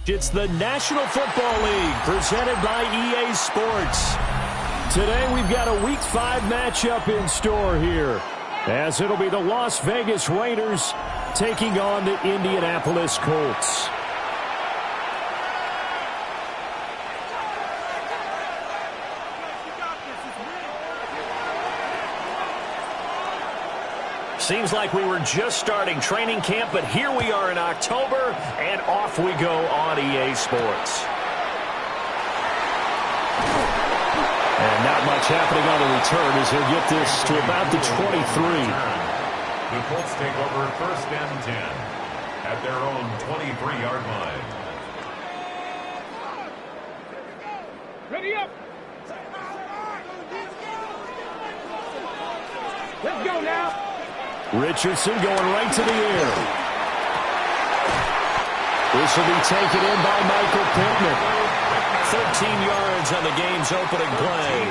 It's the National Football League presented by EA Sports. Today we've got a Week 5 matchup in store here, as it'll be the Las Vegas Raiders taking on the Indianapolis Colts. Seems like we were just starting training camp, but here we are in October, and off we go on EA Sports. And not much happening on the return as he'll get this to about the 23. The Colts take over 1st and 10 at their own 23-yard line. Ready up. Let's go now. Richardson going right to the air. This will be taken in by Michael Pittman. 13 yards on the game's opening play.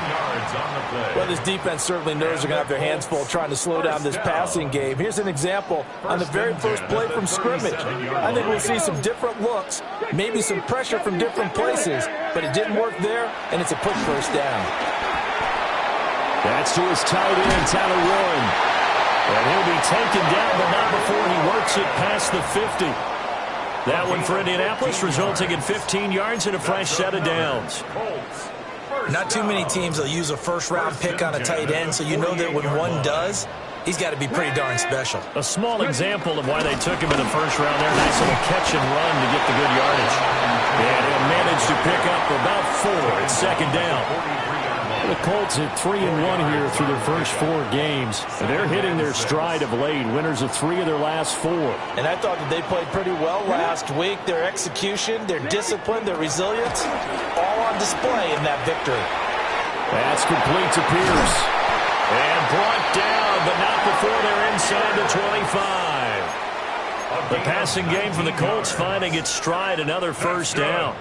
Well, this defense certainly knows they're going to have their hands full trying to slow down this passing game. Here's an example on the very first play from scrimmage. I think we'll see some different looks, maybe some pressure from different places, but it didn't work there, and it's a quick first down. That's to his tight end, Tyler Warren. And he'll be taken down, but not before he works it past the 50. That one for Indianapolis, resulting in 15 yards and a fresh set of downs. Not too many teams will use a first-round pick on a tight end, so you know that when one does, he's got to be pretty darn special. A small example of why they took him in the first round there. Nice little catch and run to get the good yardage. And he'll manage to pick up about 4 at second down. The Colts at 3-1 here through their first 4 games. And they're hitting their stride of late. Winners of 3 of their last 4. And I thought that they played pretty well last week. Their execution, their discipline, their resilience, all on display in that victory. That's complete to Pierce. And brought down, but not before they're inside the 25. The passing game for the Colts finding its stride, another first down.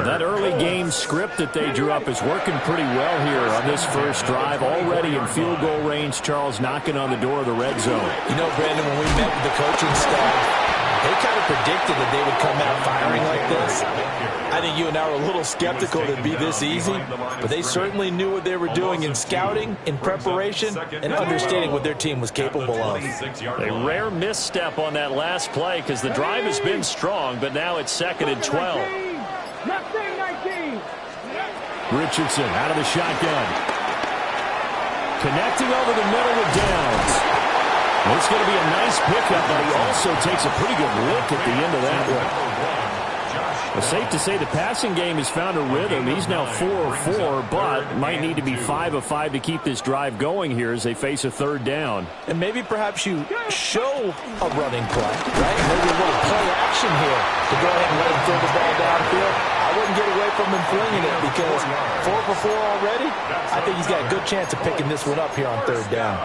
That early game script that they drew up is working pretty well here on this first drive. Already in field goal range, Charles knocking on the door of the red zone. You know, Brandon, when we met with the coaching staff, they kind of predicted that they would come out firing like this. I think you and I were a little skeptical that it'd be this easy, but they certainly knew what they were doing in scouting, in preparation, and understanding what their team was capable of. A rare misstep on that last play because the drive has been strong, but now it's 2nd and 12. Richardson out of the shotgun. Connecting over the middle with Downs. It's going to be a nice pickup, but he also takes a pretty good lick at the end of that one. It's safe to say the passing game has found a rhythm. He's now 4 of 4, but might need to be 5 of 5 to keep this drive going here as they face a 3rd down. And maybe perhaps you show a running play, right? Maybe a little play action here to go ahead and let him throw the ball downfield. I wouldn't get away from him flinging it because 4 for 4 already, I think he's got a good chance of picking this one up here on 3rd down.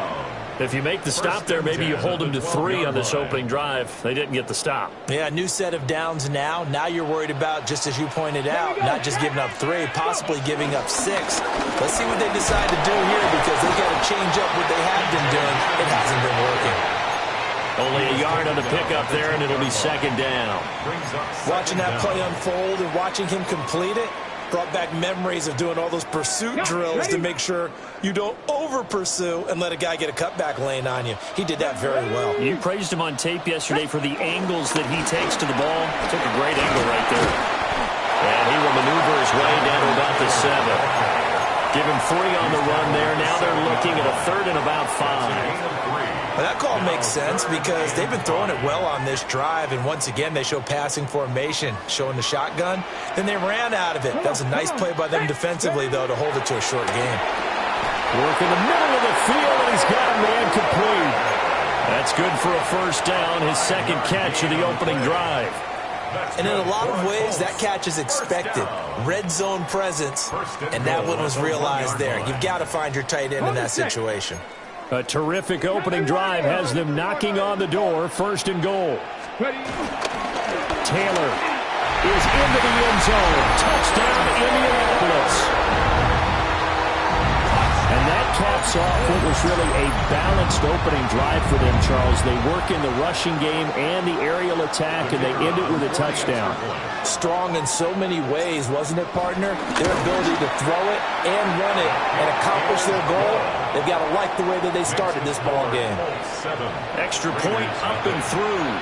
If you make the stop there, maybe you hold them to 3 on this opening drive. They didn't get the stop. Yeah, new set of downs now. Now you're worried about, just as you pointed out, not just giving up 3, possibly giving up 6. Let's see what they decide to do here because they've got to change up what they have been doing. It hasn't been working. Only a yard on the pickup there, and it'll be 2nd down. Watching that play unfold and watching him complete it brought back memories of doing all those pursuit drills to make sure you don't over-pursue and let a guy get a cutback lane on you. He did that very well. You praised him on tape yesterday for the angles that he takes to the ball. Took a great angle right there. And he will maneuver his way down to about the 7. Give him 3 on the run there. Now they're looking at a 3rd and about 5. Well, that call makes sense because they've been throwing it well on this drive, and once again they show passing formation, showing the shotgun. Then they ran out of it. That's a nice play by them defensively, though, to hold it to a short game. Work in the middle of the field, and he's got a man complete. That's good for a first down, his 2nd catch of the opening drive. And in a lot of ways, that catch is expected. Red zone presence, and that one was realized there. You've got to find your tight end in that situation. A terrific opening drive has them knocking on the door. 1st and goal. Taylor is into the end zone. Touchdown, Indianapolis. And that caps off what was really a balanced opening drive for them, Charles. They work in the rushing game and the aerial attack, and they end it with a touchdown. Strong in so many ways, wasn't it, partner? Their ability to throw it and run it and accomplish their goal, they've got to like the way that they started this ball game. Extra point up and through,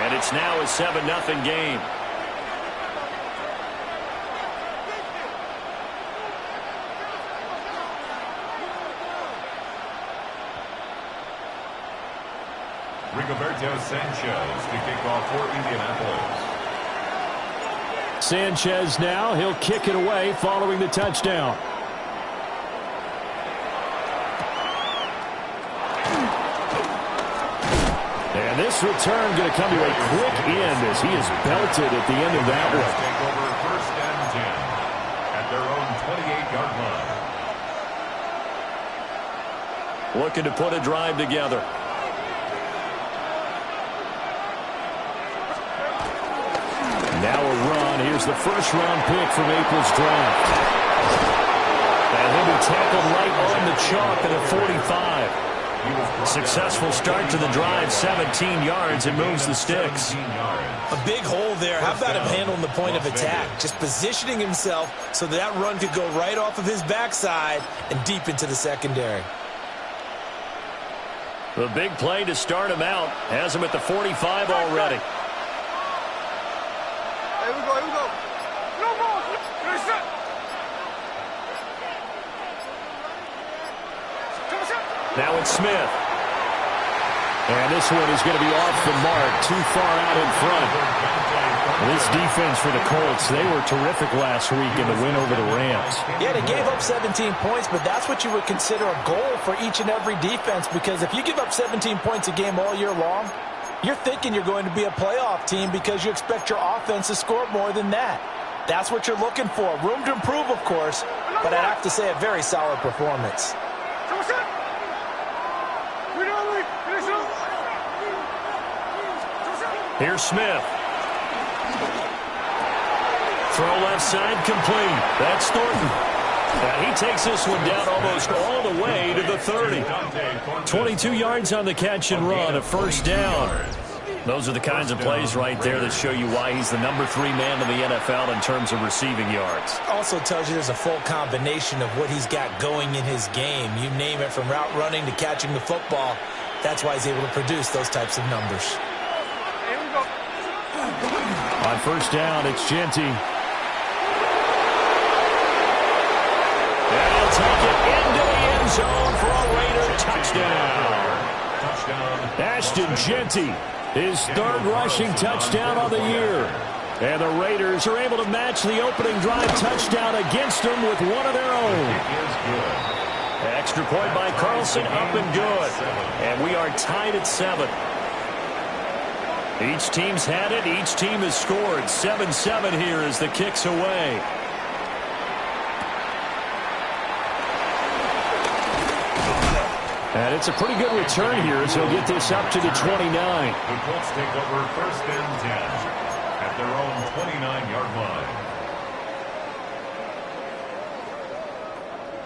and it's now a 7-0 game. Rigoberto Sanchez to kick off for Indianapolis. Sanchez now, he'll kick it away following the touchdown. And this return going to come to a quick end as he is belted at the end of that one. Take over first and 10 at their own 28-yard line. Looking to put a drive together. Now a run. Here's the first-round pick from April's draft. And he'll be tackled right on the chalk at a 45. Successful start to the drive, 17 yards, and moves the sticks. A big hole there. How about him handling the point of attack? Just positioning himself so that run could go right off of his backside and deep into the secondary. The big play to start him out. Has him at the 45 already. Here we go, here we go. No more. Finish it. Now it's Smith. And this one is going to be off the mark, too far out in front. This defense for the Colts, they were terrific last week in the win over the Rams. Yeah, they gave up 17 points, but that's what you would consider a goal for each and every defense, because if you give up 17 points a game all year long, you're thinking you're going to be a playoff team because you expect your offense to score more than that. That's what you're looking for. Room to improve, of course, but I'd have to say a very solid performance. Here's Smith. Throw left side complete. That's Thornton. And he takes this one down almost all the way to the 30. 22 yards on the catch and run, a first down. Those are the kinds of plays right there that show you why he's the number 3 man in the NFL in terms of receiving yards. Also tells you there's a full combination of what he's got going in his game. You name it, from route running to catching the football. That's why he's able to produce those types of numbers. On first down, it's Genty. And he'll take it into the end zone for a Raider touchdown. Ashton Genty, his 3rd rushing touchdown on the year. And the Raiders are able to match the opening drive touchdown against them with one of their own. Extra point by Carlson, up and good. And we are tied at 7. Each team's had it. Each team has scored. 7-7 here as the kick's away. And it's a pretty good return here as he'll get this up to the 29. The Colts take over first and 10 at their own 29-yard line.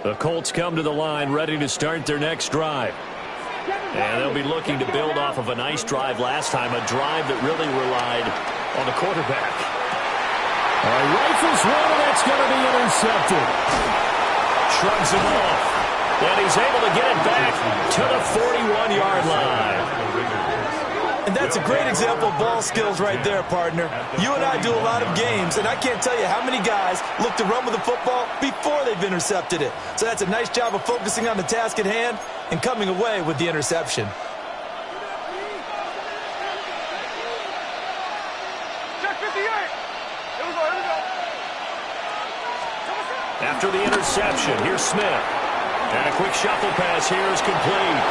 The Colts come to the line ready to start their next drive. And they'll be looking to build off of a nice drive last time, a drive that really relied on the quarterback. Rifles one, and that's going to be intercepted. Shrugs him off. And he's able to get it back to the 41-yard line. And that's a great example of ball skills right there, partner. You and I do a lot of games, and I can't tell you how many guys look to run with the football before they've intercepted it. So that's a nice job of focusing on the task at hand and coming away with the interception. Check 58. Here we go, here we go. After the interception, here's Smith. And a quick shuffle pass here is complete.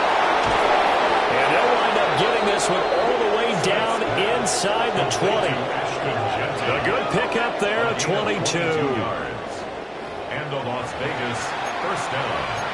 And they'll wind up getting this one all the way down inside the 20. A good pickup there, a 22. And the Las Vegas first down.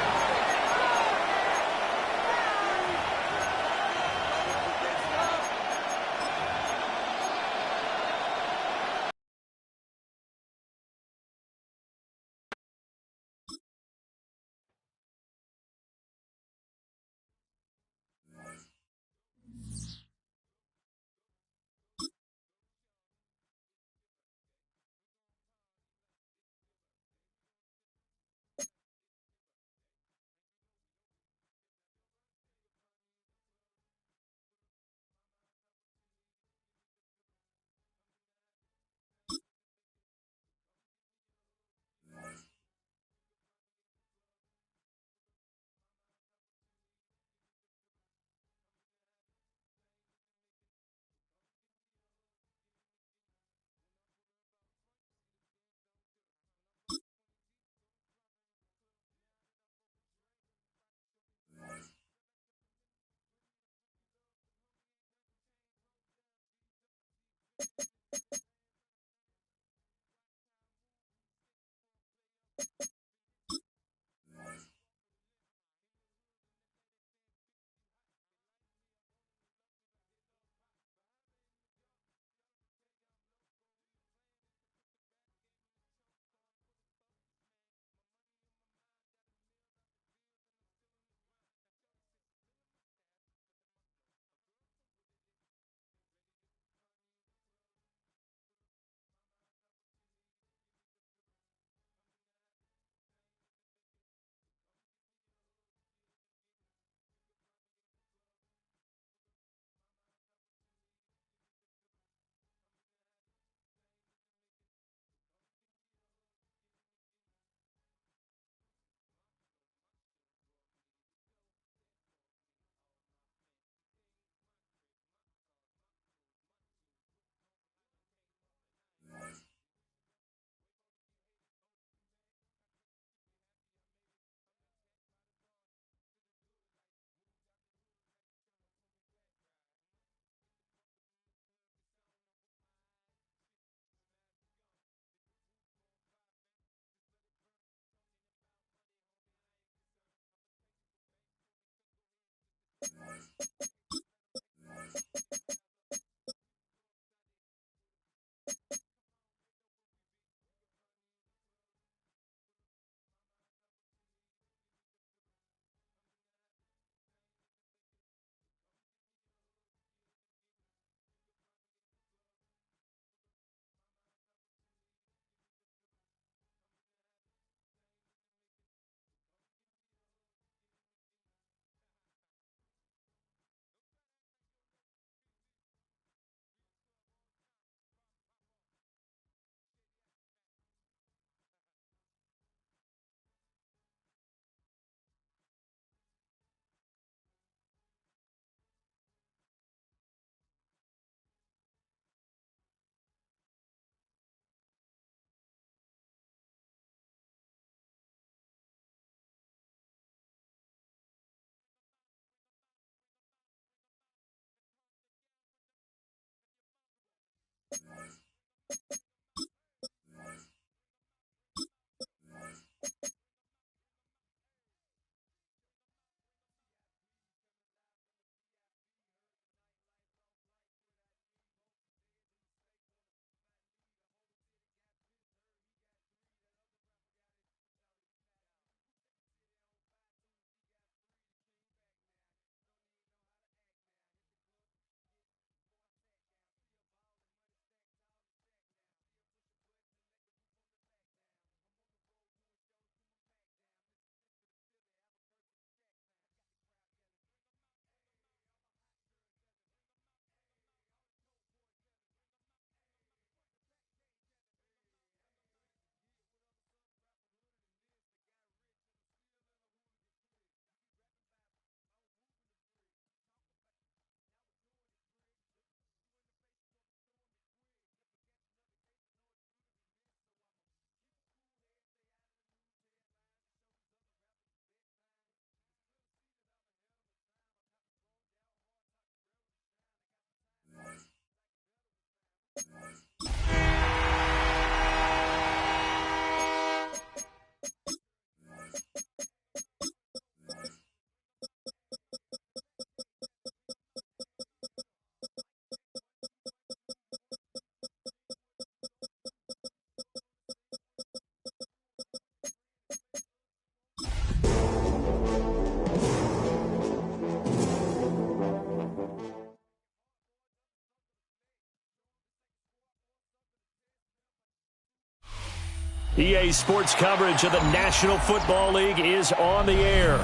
EA Sports coverage of the National Football League is on the air.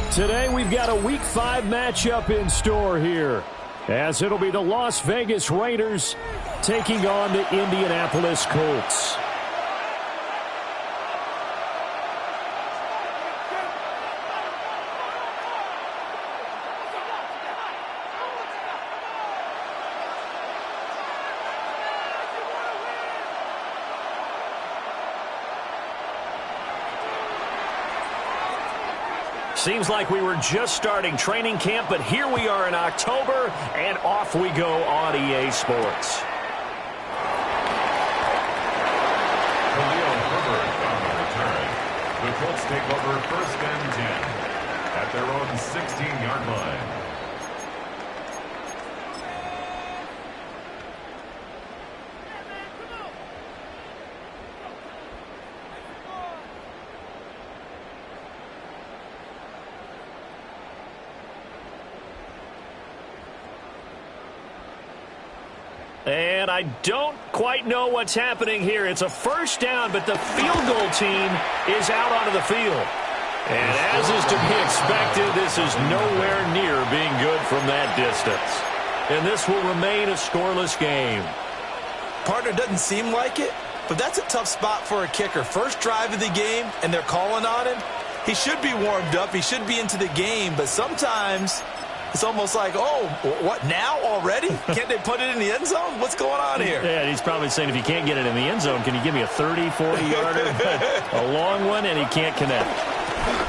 Today we've got a Week 5 matchup in store here, as it'll be the Las Vegas Raiders taking on the Indianapolis Colts. Seems like we were just starting training camp, but here we are in October, and off we go on EA Sports. take over first and 10 at their own 16-yard line. And I don't quite know what's happening here. It's a first down, but the field goal team is out onto the field. And as is to be expected, this is nowhere near being good from that distance. And this will remain a scoreless game. Partner, doesn't seem like it, but that's a tough spot for a kicker. First drive of the game, and they're calling on him. He should be warmed up. He should be into the game, but sometimes it's almost like, oh, what, now already? Can't they put it in the end zone? What's going on here? Yeah, he's probably saying, if you can't get it in the end zone, can you give me a 30, 40-yarder? A long one, and he can't connect.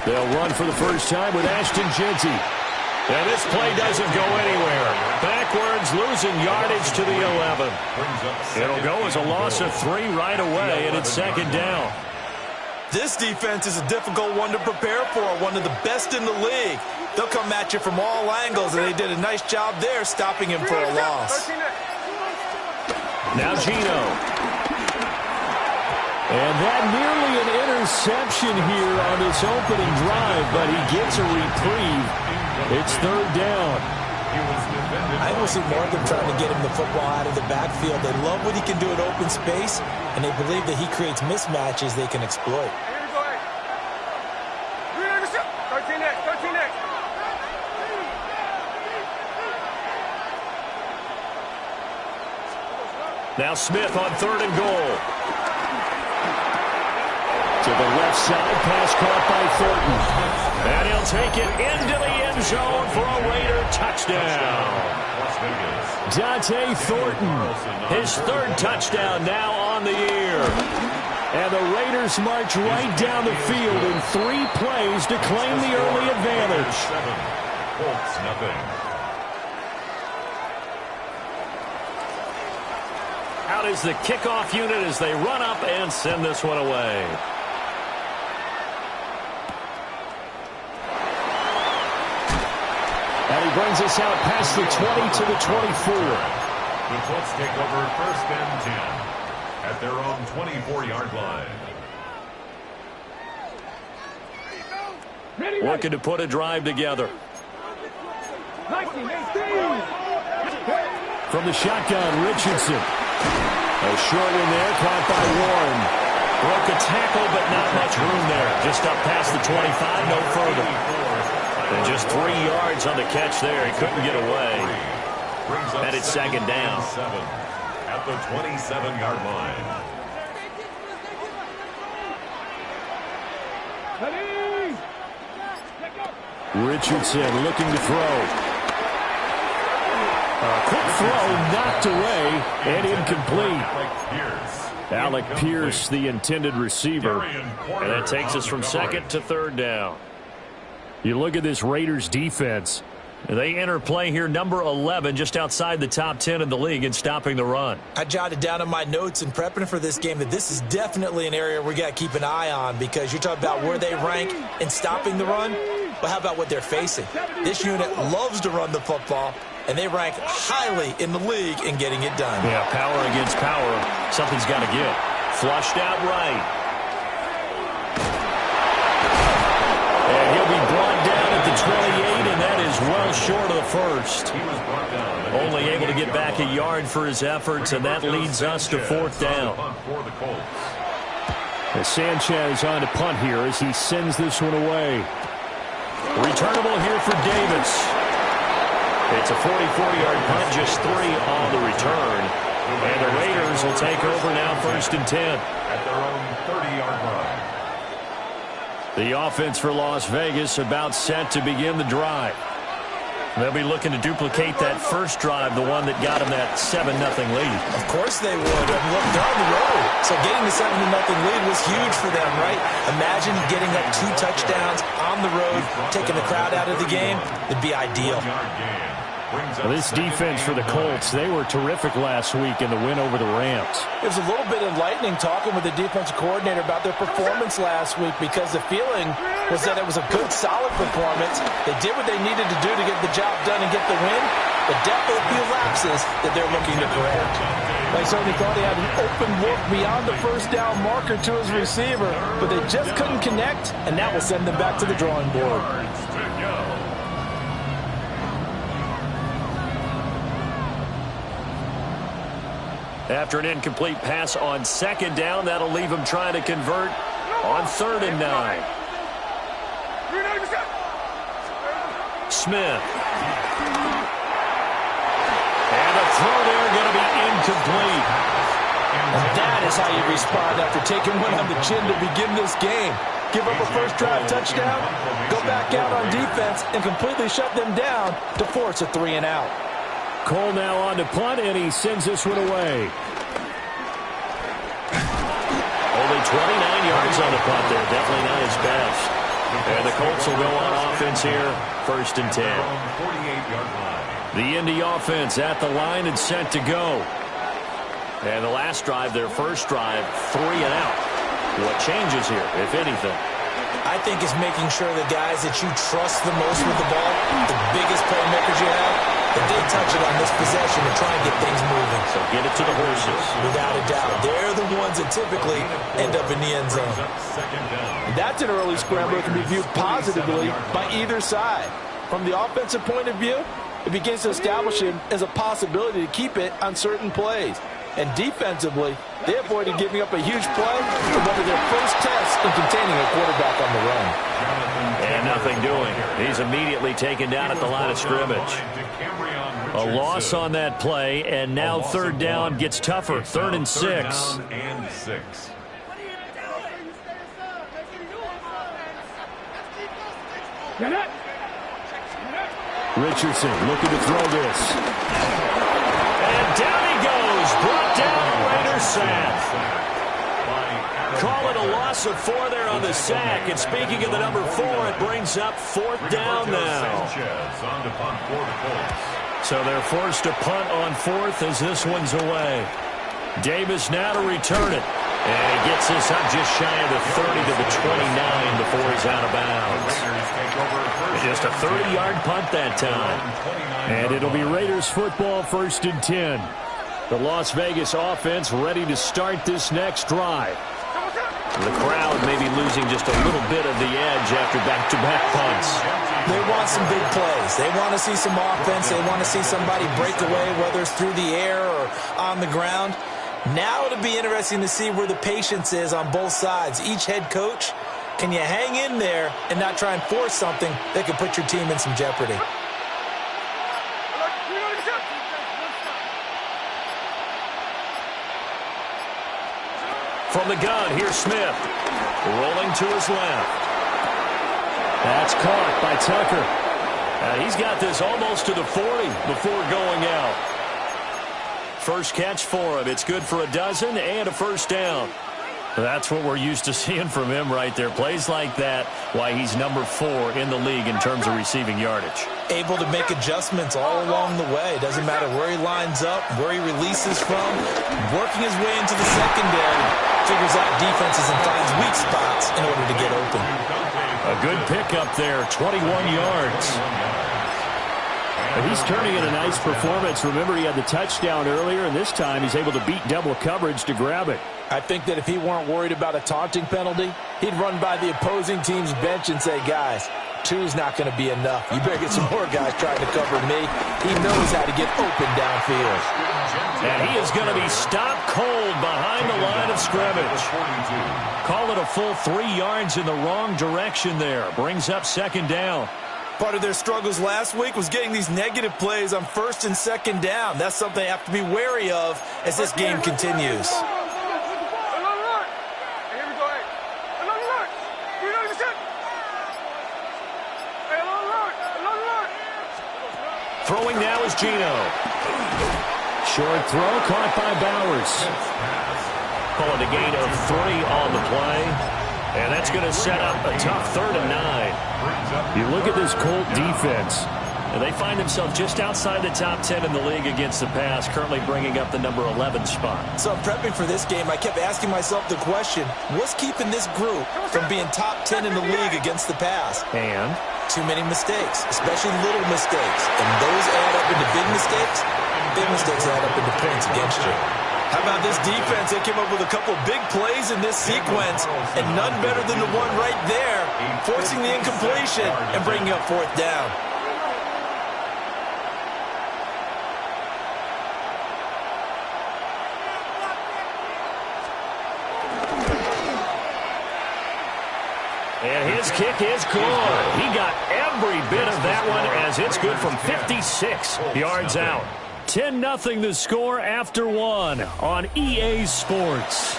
They'll run for the first time with Ashton Jeanty. And this play doesn't go anywhere. Backwards, losing yardage to the 11. It'll go as a loss of 3 right away, and it's second down. This defense is a difficult one to prepare for, one of the best in the league. They'll come at you from all angles, and they did a nice job there stopping him for a loss. Now Gino. And that nearly an interception here on this opening drive, but he gets a reprieve. It's third down. I will see more of them trying to get him the football out of the backfield. They love what he can do in open space, and they believe that he creates mismatches they can exploit. Now Smith on third and goal. To the left side, pass caught by Thornton. And he'll take it into the end zone for a Raider touchdown. Dante Thornton, his third touchdown now on the year. And the Raiders march right down the field in 3 plays to claim the early advantage. Colts nothing. Out is the kickoff unit as they run up and send this one away. And he brings us out past the 20 to the 24. The Colts take over first and 10 at their own 24-yard line. Looking to put a drive together. From the shotgun, Richardson. A short one there, caught by Warren. Broke a tackle, but not much room there. Just up past the 25, no further. And just 3 yards on the catch there. He couldn't get away. And it's second down. At the 27-yard line. Richardson looking to throw. Quick throw knocked away and incomplete. Alec Pierce, the intended receiver. And that takes us from second to third down. You look at this Raiders defense. They enter play here number 11, just outside the top 10 in the league in stopping the run. I jotted down in my notes in prepping for this game that this is definitely an area we got to keep an eye on, because you're talking about where they rank in stopping the run. But how about what they're facing? This unit loves to run the football, and they rank highly in the league in getting it done. Yeah, power against power. Something's got to give. Flushed out right. And he'll be brought down at the 28, and that is well short of the first. Only able to get back a yard for his efforts, and that leads us to fourth down. Sanchez on to punt here as he sends this one away. Returnable here for Davis. It's a 44-yard punt, just 3 on the return. And the Raiders will take over now first and 10. At their own 30-yard line. The offense for Las Vegas about set to begin the drive. They'll be looking to duplicate that first drive, the one that got them that 7-0 lead. Of course they would. I mean, look, they're on the road. So getting the 7-0 lead was huge for them, right? Imagine getting up 2 touchdowns on the road, taking the crowd out of the game. It'd be ideal. Well, this defense for the Colts, they were terrific last week in the win over the Rams. It was a little bit enlightening talking with the defensive coordinator about their performance last week because the feeling was that it was a good, solid performance. They did what they needed to do to get the job done and get the win, but definitely a few lapses that they're looking to correct. They certainly thought he had an open look beyond the first down marker to his receiver, but they just couldn't connect, and that will send them back to the drawing board. After an incomplete pass on second down, that'll leave him trying to convert on 3rd and 9. Smith. And a throw there going to be incomplete. And that is how you respond after taking one on the chin to begin this game. Give up a first drive touchdown, go back out on defense, and completely shut them down to force a 3-and-out. Cole now on to punt, and he sends this one away. Only 29 yards on the punt there. Definitely not his best. And the Colts will go on offense here, 1st and 10. The Indy offense at the line and set to go. And the last drive, their first drive, 3-and-out. What changes here, if anything? I think it's making sure the guys that you trust the most with the ball, the biggest playmakers you have, that they touch it on this possession to try and get things moving. So get it to the horses. Without a doubt. They're the ones that typically end up in the end zone. That's an early scramble that can be viewed positively by either side. From the offensive point of view, it begins to establish him as a possibility to keep it on certain plays. And defensively, they avoided giving up a huge play for one of their first tests in containing a quarterback on the run. And nothing doing. He's immediately taken down at the line of scrimmage. A loss on that play, and now 3rd down gets tougher. 3rd and 6. Richardson looking to throw this. And down he goes. Brought down a Raiders sack. Call it a loss of 4 there on the sack. And speaking of the number 4, it brings up 4th down now. So they're forced to punt on 4th as this one's away. Davis now to return it. And he gets this up just shy of the 30 to the 29 before he's out of bounds. Just a 30-yard punt that time. And it'll be Raiders football, 1st and 10. The Las Vegas offense ready to start this next drive. The crowd may be losing just a little bit of the edge after back-to-back punts. They want some big plays. They want to see some offense. They want to see somebody break away, whether it's through the air or on the ground. Now it'll be interesting to see where the patience is on both sides. Each head coach, can you hang in there and not try and force something that could put your team in some jeopardy? From the gun, here's Smith. Rolling to his left. That's caught by Tucker. He's got this almost to the 40 before going out. First catch for him. It's good for a dozen and a first down. That's what we're used to seeing from him right there. Plays like that, why he's number 4 in the league in terms of receiving yardage. Able to make adjustments all along the way. Doesn't matter where he lines up, where he releases from. Working his way into the secondary. Figures out defenses and finds weak spots in order to get open. A good pickup there, 21 yards. But he's turning in a nice performance. Remember, he had the touchdown earlier, and this time he's able to beat double coverage to grab it. I think that if he weren't worried about a taunting penalty, he'd run by the opposing team's bench and say, guys, 2's not going to be enough. You better get some more guys trying to cover me. He knows how to get open downfield. And he is going to be stopped cold behind the line of scrimmage. Call it a full 3 yards in the wrong direction there. Brings up 2nd down. Part of their struggles last week was getting these negative plays on 1st and 2nd down. That's something they have to be wary of as this game continues. Throwing now is Gino. Short throw caught by Bowers. Calling a gain of 3 on the play. And that's going to set up a tough 3rd and 9. You look at this Colt defense. They find themselves just outside the top 10 in the league against the pass, currently bringing up the number 11 spot. So prepping for this game, I kept asking myself the question, what's keeping this group from being top 10 in the league against the pass? And? Too many mistakes, especially little mistakes. And those add up into big mistakes. Big mistakes add up into points against you. How about this defense? They came up with a couple big plays in this sequence, and none better than the one right there, forcing the incompletion and bringing up fourth down. And his kick is good. He got every bit of that one as it's good from 56 yards out. 10-0 the score after one on EA Sports.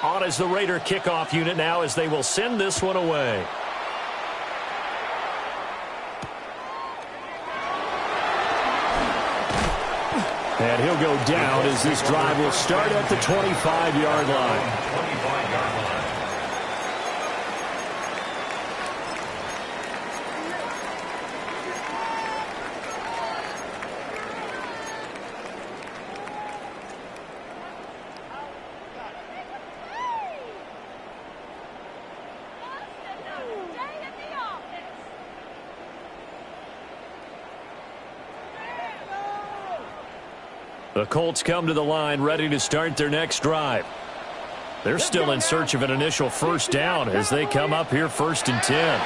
On is the Raider kickoff unit now as they will send this one away. And he'll go down as this drive will start at the 25-yard line. 25-yard line. The Colts come to the line ready to start their next drive. They're still in search of an initial first down as they come up here 1st and 10.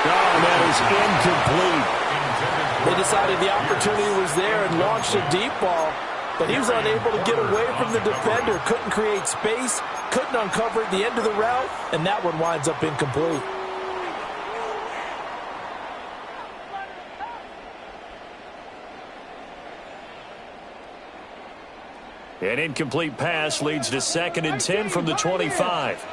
Oh, that is incomplete. They decided the opportunity was there and launched a deep ball, but he was unable to get away from the defender, couldn't create space, couldn't uncover at the end of the route, and that one winds up incomplete. An incomplete pass leads to 2nd and 10 from the 25.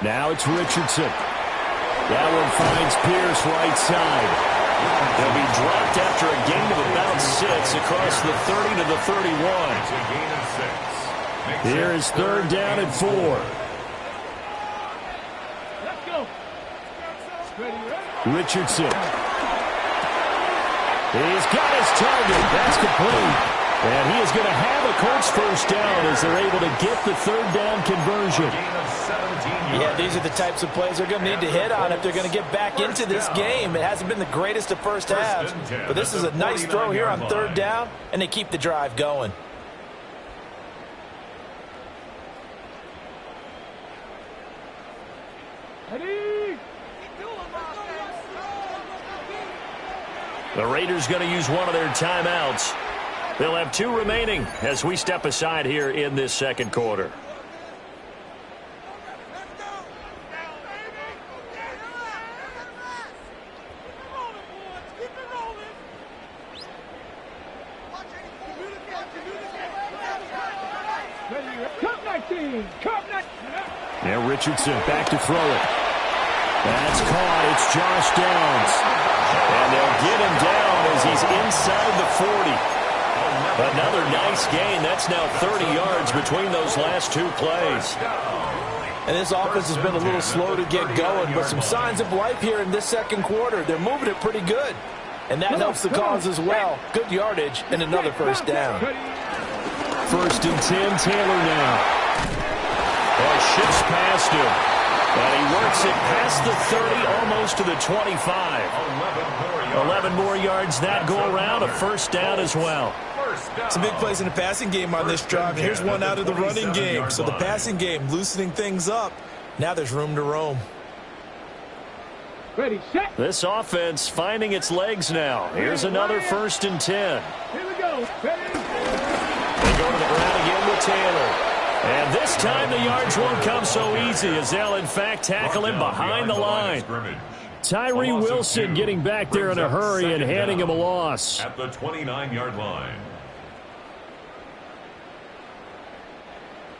Now it's Richardson. That one finds Pierce right side. They'll be dropped after a gain of about 6 across the 30 to the 31. Here is 3rd down and 4. Richardson. He's got his target. That's complete. And he is going to have a Colts first down as they're able to get the 3rd down conversion. Yeah, these are the types of plays they're going to need to hit on if they're going to get back into this game. It hasn't been the greatest of first halves, but this is a nice throw here on 3rd down, and they keep the drive going. The Raiders going to use one of their timeouts. They'll have 2 remaining as we step aside here in this 2nd quarter. Now Richardson back to throw it. That's caught. It's Josh Downs. And they'll get him down as he's inside the 40. Another nice gain. That's now 30 yards between those last 2 plays. And this offense has been a little slow to get going, but some signs of life here in this 2nd quarter. They're moving it pretty good. And that helps the cause as well. Good yardage and another first down. 1st and 10, Taylor now. Shifts past him. And he works it past the 30, almost to the 25. 11 more yards that go around, a first down as well. Some big plays in the passing game on this drive. Here's one out of the running game. So the passing game loosening things up. Now there's room to roam. Ready, set. This offense finding its legs now. Here's another 1st and 10. Here we go. Ready. They go to the ground again with Taylor. And this time the yards won't come so easy as they'll, in fact, tackle him behind the line. Tyree Wilson getting back there in a hurry and handing him a loss. At the 29-yard line.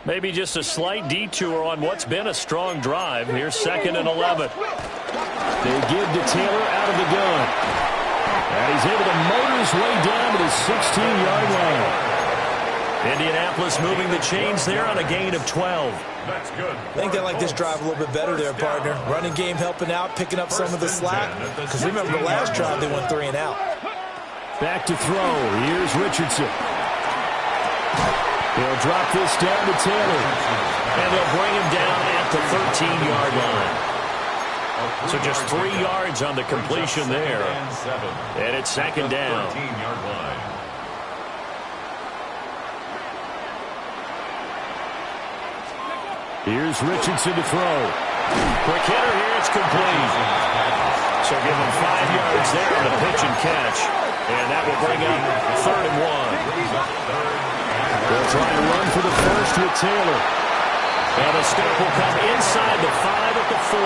Maybe just a slight detour on what's been a strong drive. Here's 2nd and 11. They give to Taylor out of the gun. And he's able to motor his way down to the 16-yard line. Indianapolis moving the chains there on a gain of 12. That's good. I think they like this drive a little bit better there, partner. Running game helping out, picking up some of the slack. Because remember the last drive, they went 3 and out. Back to throw. Here's Richardson. They'll drop this down to Taylor. And they'll bring him down at the 13-yard line. So just 3 yards on the completion there. And it's second down. 13-yard line. Here's Richardson to throw. Quick hitter here. It's complete. So give him 5 yards there on the pitch and catch. And that will bring up 3rd and 1. They'll try to run for the first with Taylor. And the stop will come inside the 5 at the 4.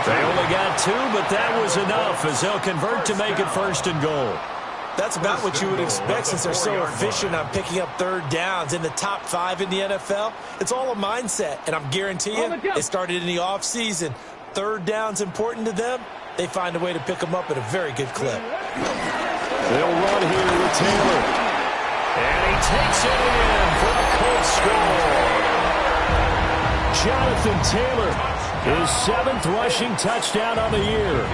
They only got 2, but that was enough as they'll convert to make it 1st and goal. That's about what you would expect since they're so efficient on picking up 3rd downs in the top 5 in the NFL. It's all a mindset, and I'm guaranteeing it started in the offseason. 3rd down's important to them. They find a way to pick them up at a very good clip. They'll run here with Taylor. And he takes it in for the Colts score. Jonathan Taylor, his 7th rushing touchdown on the year.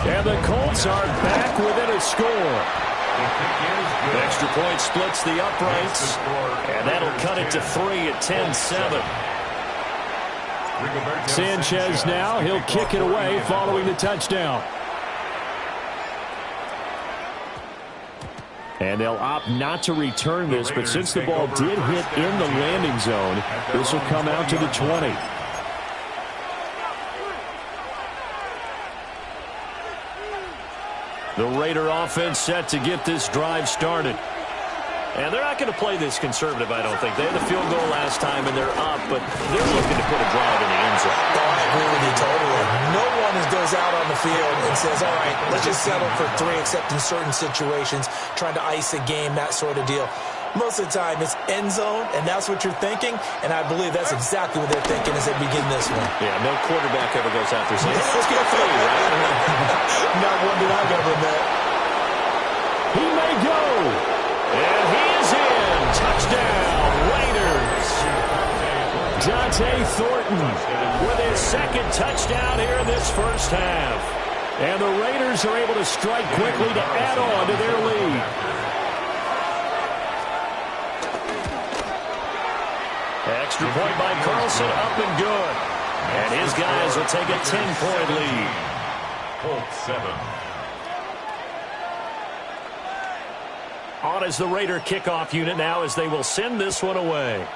And the Colts are back within a score. The extra point splits the uprights, and that'll cut it to 3 at 10-7. Sanchez now, he'll kick it away following the touchdown. And they'll opt not to return this, but since the ball did hit in the landing zone, this will come out to the 20. The Raider offense set to get this drive started. And they're not going to play this conservative, I don't think. They had the field goal last time, and they're up, but they're looking to put a drive in the end zone. Oh, I agree with you totally. No one goes out on the field and says, all right, let's just settle for 3, except in certain situations, trying to ice a game, that sort of deal. Most of the time, it's end zone, and that's what you're thinking, and I believe that's exactly what they're thinking as they begin this one. Yeah, no quarterback ever goes out there saying, let's get 3, right? Not one that I've ever met. He may go. And he is in. Touchdown, Raiders. Dante Thornton with his 2nd touchdown here in this first half. And the Raiders are able to strike quickly to add on to their lead. Extra point by Carlson, up and good. And his guys will take a 10-point lead. Colts 7. On is the Raider kickoff unit now as they will send this one away.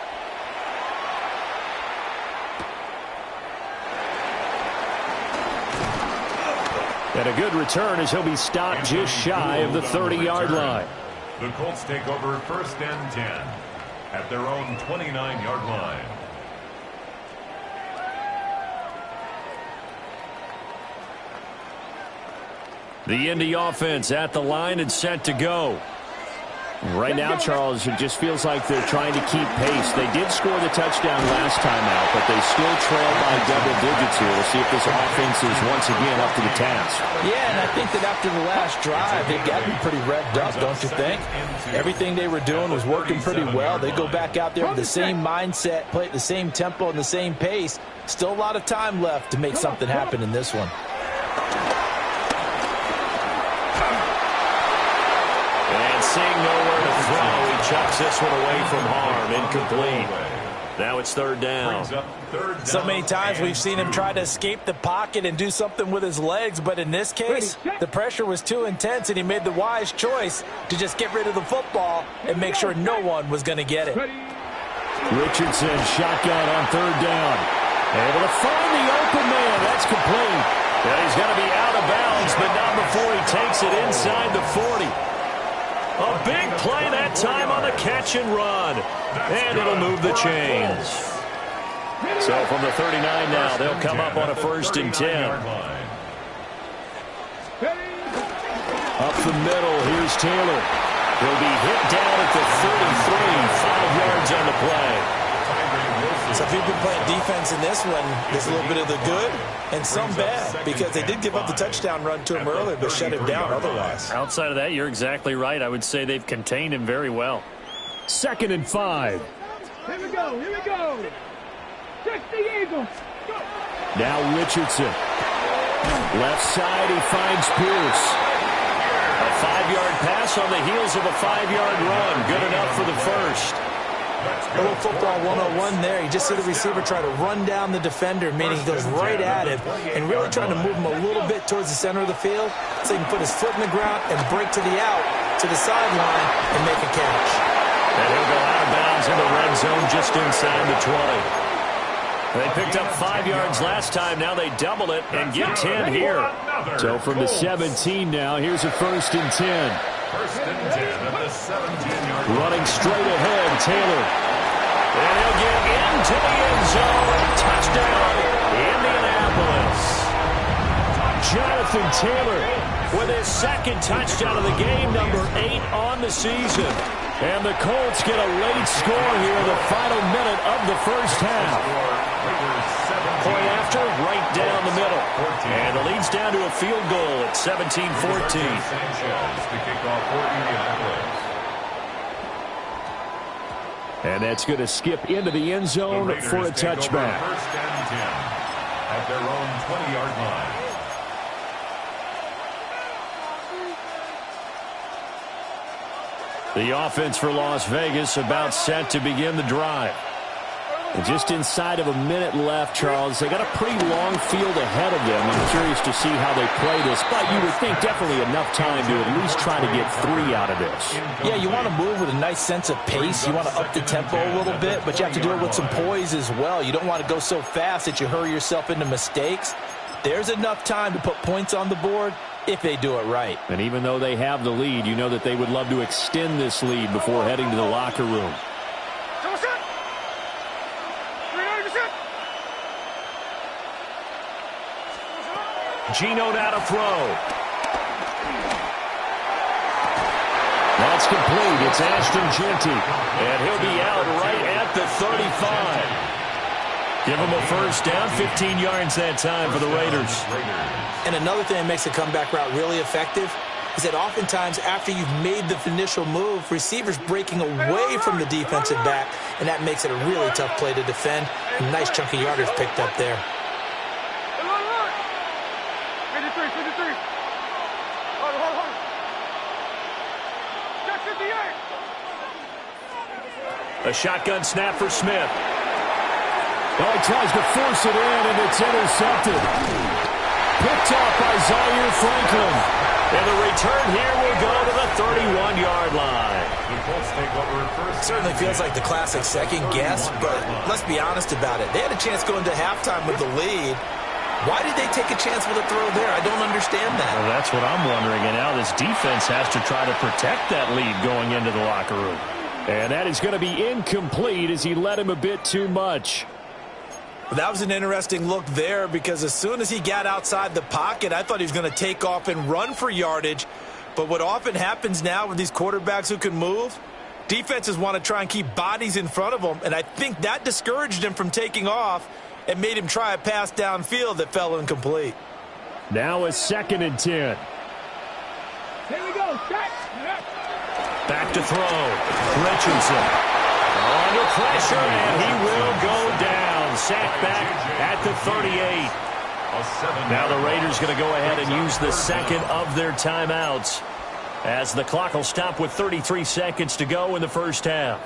And a good return as he'll be stopped just shy of the 30-yard line. The Colts take over 1st and 10 at their own 29-yard line. The Indy offense at the line and set to go. Right now, Charles, it just feels like they're trying to keep pace. They did score the touchdown last time out, but they still trail by double digits here. We'll see if this offense is once again up to the task. Yeah, and I think that after the last drive, they've got to be pretty revved up, don't you think? Everything they were doing was working pretty well. They go back out there with the same mindset, play at the same tempo and the same pace. Still a lot of time left to make something happen in this one. Seeing nowhere to throw, he chucks this one away from harm. Incomplete. Now it's 3rd down. So many times we've seen him try to escape the pocket and do something with his legs, but in this case, the pressure was too intense, and he made the wise choice to just get rid of the football and make sure no one was going to get it. Richardson, shotgun on 3rd down. Able to find the open man. That's complete. And he's going to be out of bounds, but not before he takes it inside the 40. A big play that time on the catch and run. And it'll move the chains. So from the 39 now, they'll come up on a 1st and 10. Up the middle, here's Taylor. He'll be hit down at the 33, 5 yards on the play. So if you've been playing defense in this one, there's a little bit of the good and some bad, because they did give up the touchdown run to him earlier, but shut him down otherwise. Outside of that, you're exactly right. I would say they've contained him very well. 2nd and 5. Here we go, here we go. Check the Eagles. Go. Now Richardson. Left side, he finds Pierce. A 5-yard pass on the heels of a 5-yard run. Good enough for the first. A little football 101 there. You just see the receiver try to run down the defender, meaning he goes right at him, and really trying to move him a little bit towards the center of the field so he can put his foot in the ground and break to the out, to the sideline, and make a catch. And he'll go out of bounds in the red zone just inside the 20. They picked up 5 yards last time. Now they double it and get 10 here. So from the 17 now, here's a 1st and 10. 1st and 10 at the 17-yard line. Running straight ahead, Taylor. And he'll get into the end zone. Touchdown, Indianapolis. Jonathan Taylor with his 2nd touchdown of the game, number 8 on the season. And the Colts get a late score here in the final minute of the first half. Point after, right down the middle. And the lead's down to a field goal at 17-14. And that's going to skip into the end zone for a touchback. 1st and 10 at their own 20-yard line. The offense for Las Vegas about set to begin the drive. And just inside of a minute left, Charles, they got a pretty long field ahead of them. I'm curious to see how they play this, but you would think definitely enough time to at least try to get 3 out of this. Yeah, you want to move with a nice sense of pace. You want to up the tempo a little bit, but you have to do it with some poise as well. You don't want to go so fast that you hurry yourself into mistakes. There's enough time to put points on the board if they do it right. And even though they have the lead, you know that they would love to extend this lead before heading to the locker room. Gino now to throw. That's complete. It's Ashton Jeanty. And he'll be out right at the 35. Give him a first down, 15 yards that time for the Raiders. And another thing that makes the comeback route really effective is that oftentimes after you've made the initial move, receivers breaking away from the defensive back, and that makes it a really tough play to defend. A nice chunk of yardage picked up there. A shotgun snap for Smith. Oh, he tries to force it in, and it's intercepted. Picked off by Zaire Franklin. And the return here will go to the 31-yard line. The Colts take over at first. Certainly feels like the classic second guess, but let's be honest about it. They had a chance going to halftime with the lead. Why did they take a chance with a throw there? I don't understand that. Well, that's what I'm wondering. And now this defense has to try to protect that lead going into the locker room. And that is going to be incomplete as he led him a bit too much. That was an interesting look there, because as soon as he got outside the pocket, I thought he was going to take off and run for yardage. But what often happens now with these quarterbacks who can move, defenses want to try and keep bodies in front of them, and I think that discouraged him from taking off and made him try a pass downfield that fell incomplete. Now a 2nd and 10. Here we go. Back to throw. Richardson. Under pressure, and he will go down. Sacked back at the 38. Now the Raiders going to go ahead and use the second of their timeouts, as the clock will stop with 33 seconds to go in the first half.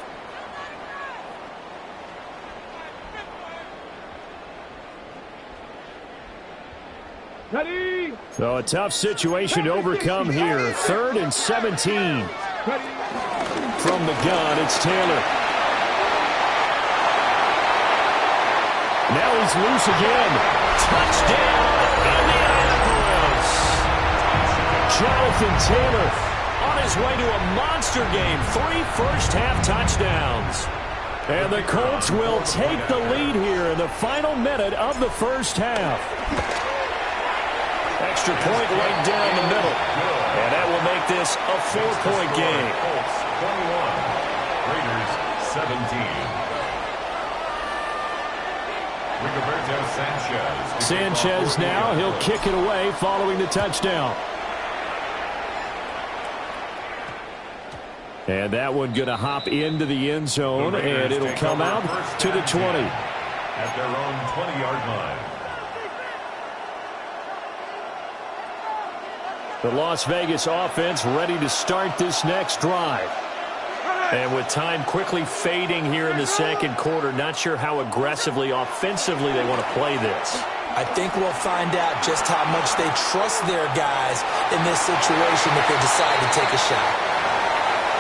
Ready. So a tough situation to overcome here. 3rd and 17. From the gun, it's Taylor. Now he's loose again. Touchdown, Indianapolis. Jonathan Taylor on his way to a monster game. 3 first-half touchdowns. And the Colts will take the lead here in the final minute of the first half. Extra point right down the middle. And that will make this a 4-point game. Colts 21, Raiders 17. Sanchez now, he'll kick it away following the touchdown. And that one going to hop into the end zone, and it'll come out to the 20. At their own 20-yard line. The Las Vegas offense ready to start this next drive. And with time quickly fading here in the second quarter, not sure how aggressively, offensively they want to play this. I think we'll find out just how much they trust their guys in this situation if they decide to take a shot.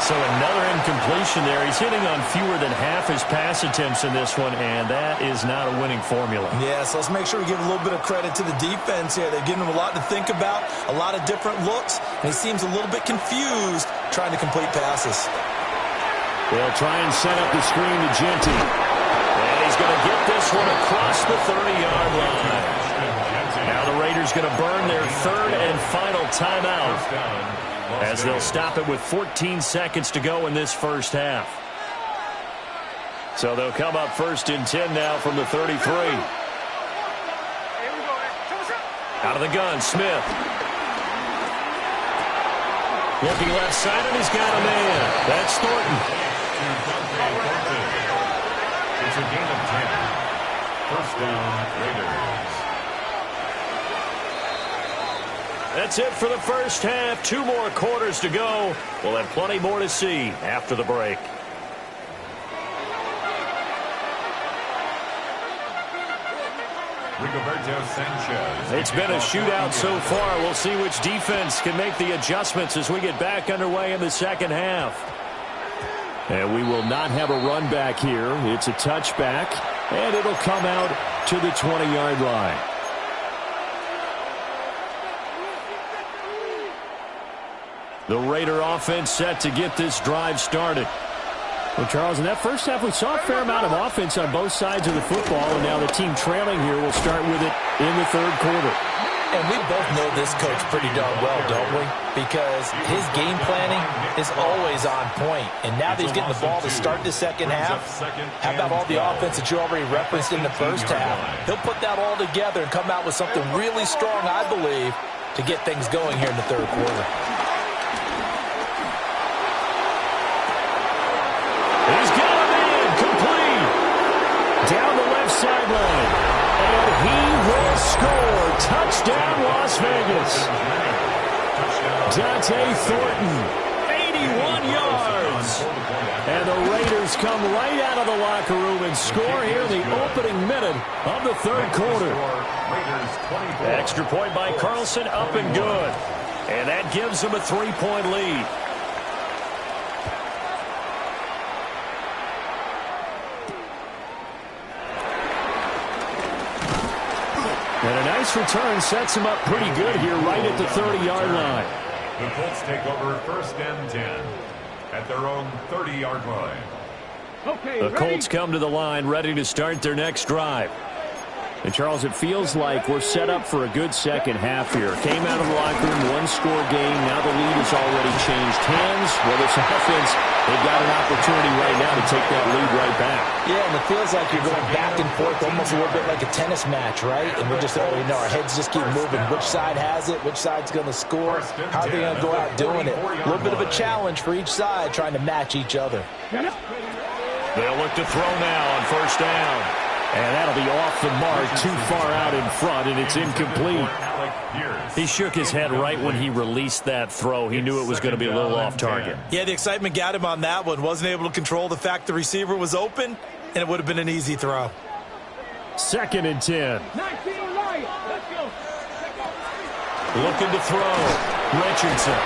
So another incompletion there. He's hitting on fewer than half his pass attempts in this one, and that is not a winning formula. Yeah, so let's make sure we give a little bit of credit to the defense here. They've given him a lot to think about, a lot of different looks, and he seems a little bit confused trying to complete passes. They'll try and set up the screen to Genty. And he's going to get this one across the 30-yard line. Now the Raiders going to burn their third and final timeout, as they'll stop it with 14 seconds to go in this first half. So they'll come up first and 10 now from the 33. Out of the gun, Smith. Looking left side, and he's got a man. That's Thornton. It's a gain of 10. First down, Raiders. That's it for the first half. 2 more quarters to go. We'll have plenty more to see after the break. It's been a shootout so far. We'll see which defense can make the adjustments as we get back underway in the second half. And we will not have a run back here. It's a touchback, and it'll come out to the 20-yard line. The Raider offense set to get this drive started. Well, Charles, in that first half, we saw a fair amount of offense on both sides of the football, and now the team trailing here will start with it in the third quarter. And we both know this coach pretty darn well, don't we? Because his game planning is always on point. And now that he's getting the ball to start the second half, how about all the offense that you already referenced in the first half? He'll put that all together and come out with something really strong, I believe, to get things going here in the third quarter. He's got a man complete down the left sideline, and he will score. Touchdown, Las Vegas. Dante Thornton, 81 yards. And the Raiders come right out of the locker room and score here in the opening minute of the third quarter. Extra point by Carlson, up and good. And that gives them a 3-point lead. And a nice return sets him up pretty good here right at the 30-yard line. The Colts take over first and 10 at their own 30-yard line. Okay, the Colts come to the line ready to start their next drive. And, Charles, it feels like we're set up for a good second half here. Came out of the locker room, one-score game. Now the lead has already changed hands. Well, this offense, they've got an opportunity right now to take that lead right back. Yeah, and it feels like you're going back and forth almost a little bit like a tennis match, right? And we're just, our heads just keep moving. Which side has it? Which side's going to score? How are they going to go out doing it? A little bit of a challenge for each side trying to match each other. They'll look to throw now on first down. And that'll be off the mark, too far out in front, and it's incomplete. He shook his head right when he released that throw. He knew it was going to be a little off target. Yeah, the excitement got him on that one. Wasn't able to control the fact the receiver was open, and it would have been an easy throw. Second and 10. Looking to throw. Richardson.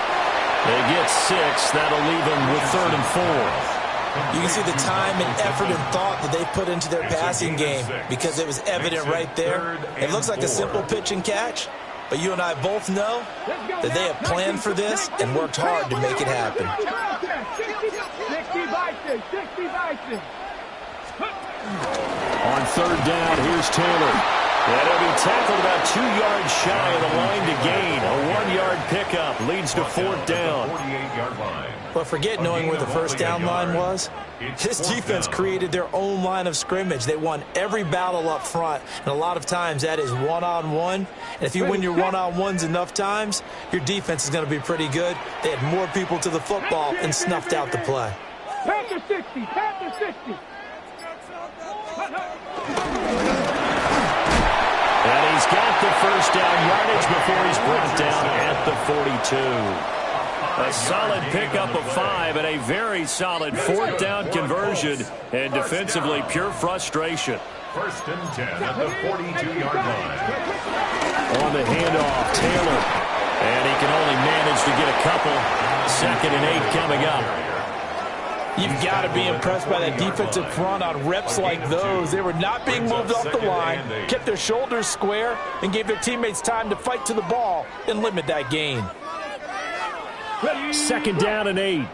They get 6. That'll leave them with 3rd and 4. You can see the time and effort and thought that they put into their passing game because it was evident right there. It looks like a simple pitch and catch, but you and I both know that they have planned for this and worked hard to make it happen. On third down, here's Taylor. And he'll be tackled about 2 yards shy of the line to gain. A 1-yard pickup leads to 4th down. 48-yard line. But forget knowing where the first down line was. This defense created their own line of scrimmage. They won every battle up front, and a lot of times that is one-on-one. And if you win your one-on-ones enough times, your defense is going to be pretty good. They had more people to the football and snuffed out the play. Panther 60, Panther 60. And he's got the first down yardage before he's brought down at the 42. A solid pickup of 5 and a very solid 4th down conversion. And defensively, pure frustration. 1st and 10 at the 42-yard line. On the handoff, Taylor. And he can only manage to get a couple. 2nd and 8 coming up. You've got to be impressed by that defensive front on reps like those. They were not being moved off the line, kept their shoulders square, and gave their teammates time to fight to the ball and limit that gain. 2nd down and 8.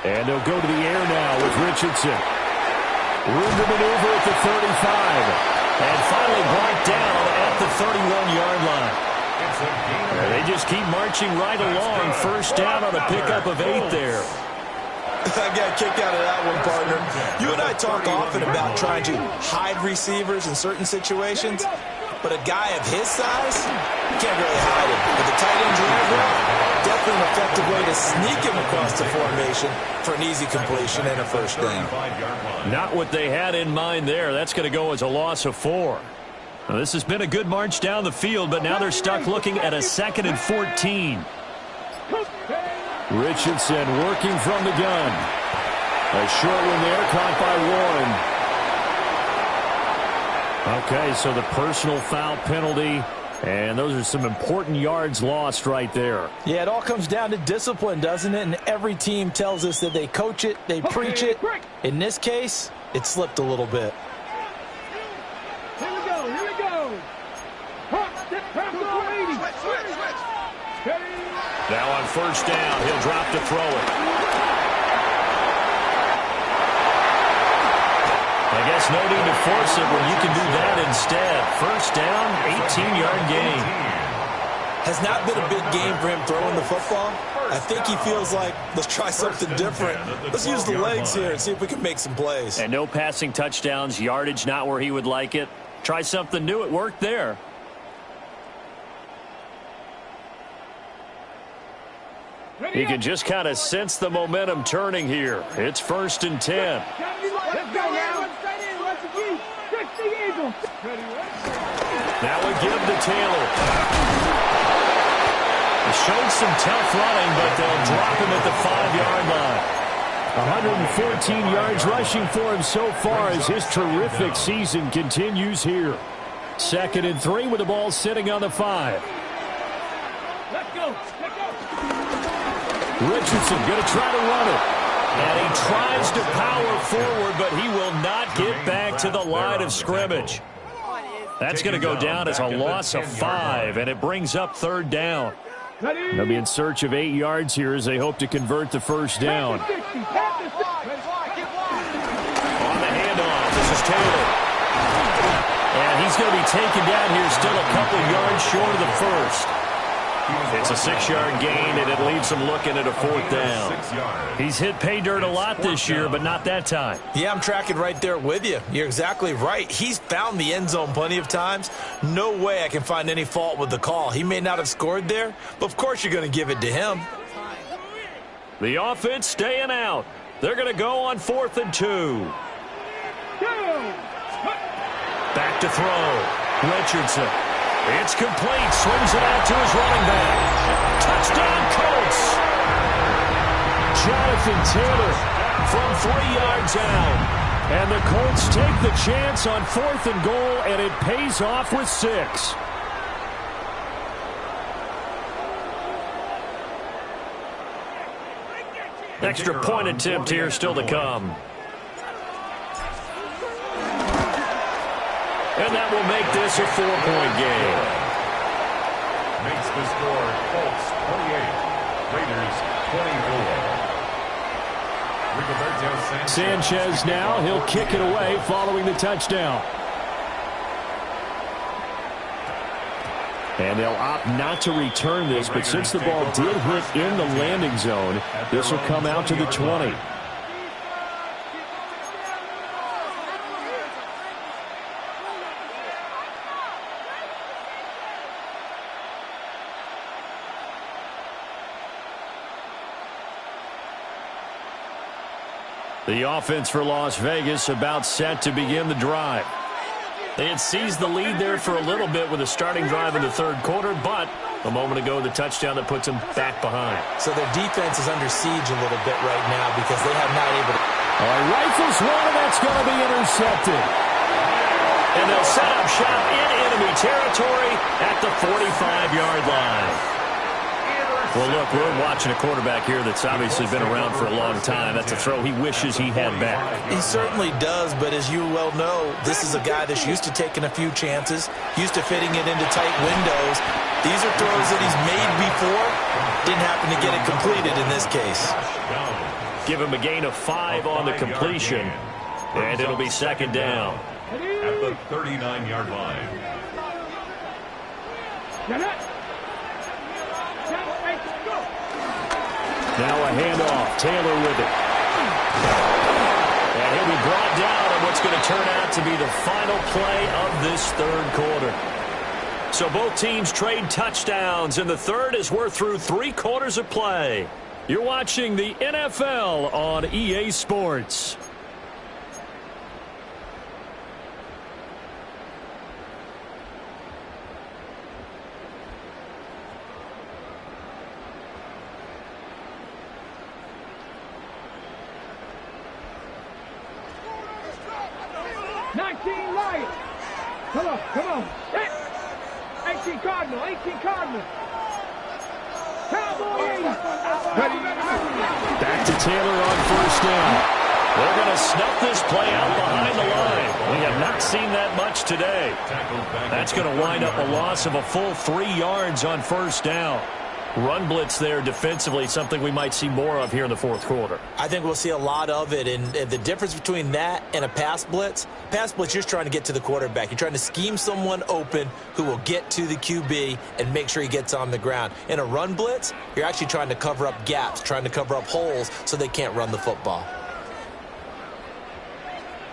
And they'll go to the air now with Richardson. Room to maneuver at the 35. And finally brought down at the 31-yard line. They just keep marching right along. 1st down on a pickup of 8 there. I got kicked out of that one, partner. You and I talk often about trying to hide receivers in certain situations, but a guy of his size, you can't really hide him. With the tight end drag route, definitely an effective way to sneak him across the formation for an easy completion and a 1st down. Not what they had in mind there. That's going to go as a loss of 4. Now, this has been a good march down the field, but now they're stuck looking at a 2nd and 14. Richardson working from the gun. A short one there, caught by Warren. Okay, so the personal foul penalty, and those are some important yards lost right there. Yeah, it all comes down to discipline, doesn't it? And every team tells us that they coach it, they preach it. In this case, it slipped a little bit. Here we go, here we go. Now on 1st down, he'll drop to throw it. I guess no need to force it when you can do that instead. 1st down, 18-yard gain. Has not been a big game for him throwing the football. I think he feels like, let's try something different. Let's use the legs here and see if we can make some plays. And no passing touchdowns, yardage not where he would like it. Try something new. It worked there. He can just kind of sense the momentum turning here. It's 1st and 10. Let's go now. Now we give to Taylor. He showed some tough running, but they'll drop him at the 5-yard line. 114 yards rushing for him so far as his terrific season continues here. 2nd and 3 with the ball sitting on the 5. Let's go. Let's go. Richardson going to try to run it. And he tries to power forward, but he will not get back to the line of scrimmage. That's going to go down as a loss of 5, and it brings up 3rd down. They'll be in search of 8 yards here as they hope to convert the 1st down. On the handoff, this is Taylor. And he's going to be taken down here still a couple yards short of the 1st. It's a 6-yard gain, and it leaves him looking at a 4th down. He's hit pay dirt a lot this year, but not that time. Yeah, I'm tracking right there with you. You're exactly right. He's found the end zone plenty of times. No way I can find any fault with the call. He may not have scored there, but of course you're going to give it to him. The offense staying out. They're going to go on 4th and 2. Back to throw. Richardson. It's complete. Swings it out to his running back. Touchdown, Colts. Jonathan Taylor from 3 yards out. And the Colts take the chance on 4th and goal, and it pays off with 6. Extra point attempt here still to come. And that will make this a 4-point game. Makes the score Colts 28, Raiders 24. Sanchez now, he'll kick it away following the touchdown. And they'll opt not to return this, but since the ball did hit in the landing zone, this will come out to the 20. The offense for Las Vegas about set to begin the drive. They had seized the lead there for a little bit with a starting drive in the third quarter, but a moment ago, the touchdown that puts them back behind. So their defense is under siege a little bit right now because they have not able to. All right, rifles one, and that's going to be intercepted. And they'll set up shop in enemy territory at the 45-yard line. Well, look, we're watching a quarterback here that's obviously been around for a long time. That's a throw he wishes he had back. He certainly does, but as you well know, this is a guy that's used to taking a few chances, used to fitting it into tight windows. These are throws that he's made before. Didn't happen to get it completed in this case. Give him a gain of 5 on the completion, and it'll be second down. At the 39-yard line. Now a handoff. Taylor with it. And he'll be brought down on what's going to turn out to be the final play of this third quarter. So both teams trade touchdowns, and the third as we're through 3 quarters of play. You're watching the NFL on EA Sports. Come on. 18 Cardinal. Cowboys. Back to Taylor on first down. They're going to snuff this play out behind the line. We have not seen that much today. That's going to wind up a loss of a full 3 yards on first down. Run blitz there defensively, something we might see more of here in the fourth quarter. I think we'll see a lot of it, and the difference between that and a pass blitz, you're just trying to get to the quarterback. You're trying to scheme someone open who will get to the QB and make sure he gets on the ground. In a run blitz, you're actually trying to cover up gaps, trying to cover up holes so they can't run the football.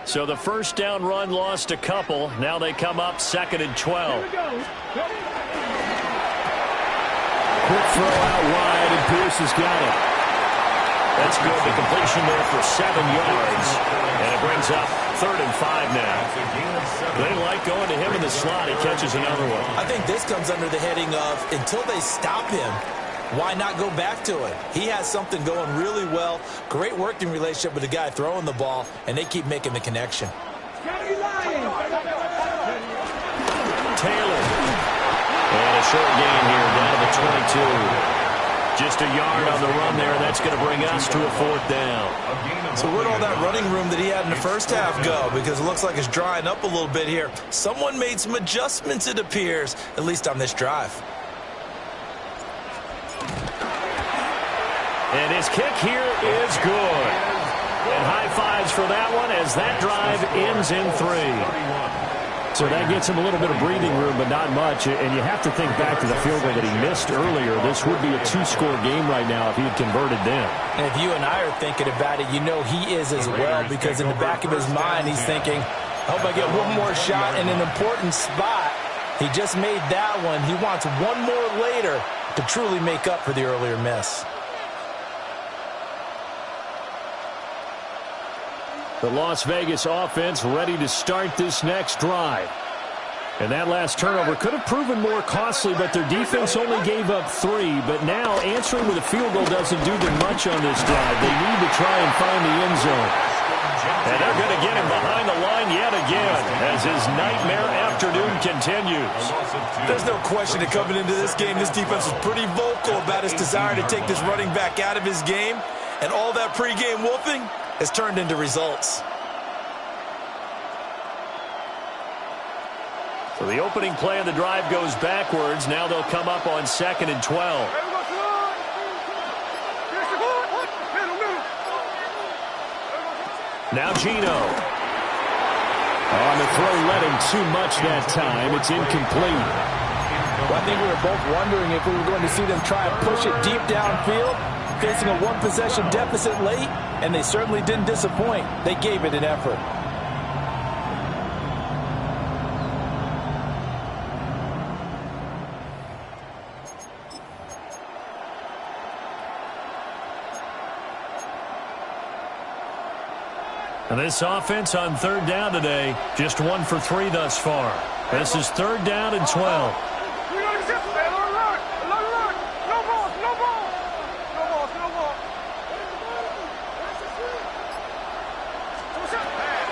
So the first down run lost a couple. Now they come up 2nd and 12. Quick throw out wide, and Pierce has got it. That's good. The completion there for 7 yards. And it brings up 3rd and 5 now. They like going to him in the slot. He catches another one. I think this comes under the heading of until they stop him, why not go back to it? He has something going really well. Great working relationship with the guy throwing the ball, and they keep making the connection. Taylor. And a short gain here down to the 22. Just a yard on the run there. That's going to bring us to a 4th down. So where'd all that running room that he had in the first half go? Because it looks like it's drying up a little bit here. Someone made some adjustments, it appears, at least on this drive. And his kick here is good. And high fives for that one as that drive ends in 3. So that gets him a little bit of breathing room, but not much. And you have to think back to the field goal that he missed earlier. This would be a 2-score game right now if he had converted then. And if you and I are thinking about it, you know he is as well, because in the back of his mind, he's thinking, I hope I get one more shot in an important spot. He just made that one. He wants one more later to truly make up for the earlier miss. The Las Vegas offense ready to start this next drive. And that last turnover could have proven more costly, but their defense only gave up 3. But now answering with a field goal doesn't do them much on this drive. They need to try and find the end zone. And they're going to get him behind the line yet again as his nightmare afternoon continues. There's no question that coming into this game, this defense was pretty vocal about his desire to take this running back out of his game. And all that pregame wolfing has turned into results. So the opening play of the drive goes backwards. Now they'll come up on 2nd and 12. Now Gino. On the throw, led him too much that time. It's incomplete. Well, I think we were both wondering if we were going to see them try and push it deep downfield, facing a one-possession deficit late, and they certainly didn't disappoint. They gave it an effort. And this offense on third down today, just 1 for 3 thus far. This is 3rd down and 12.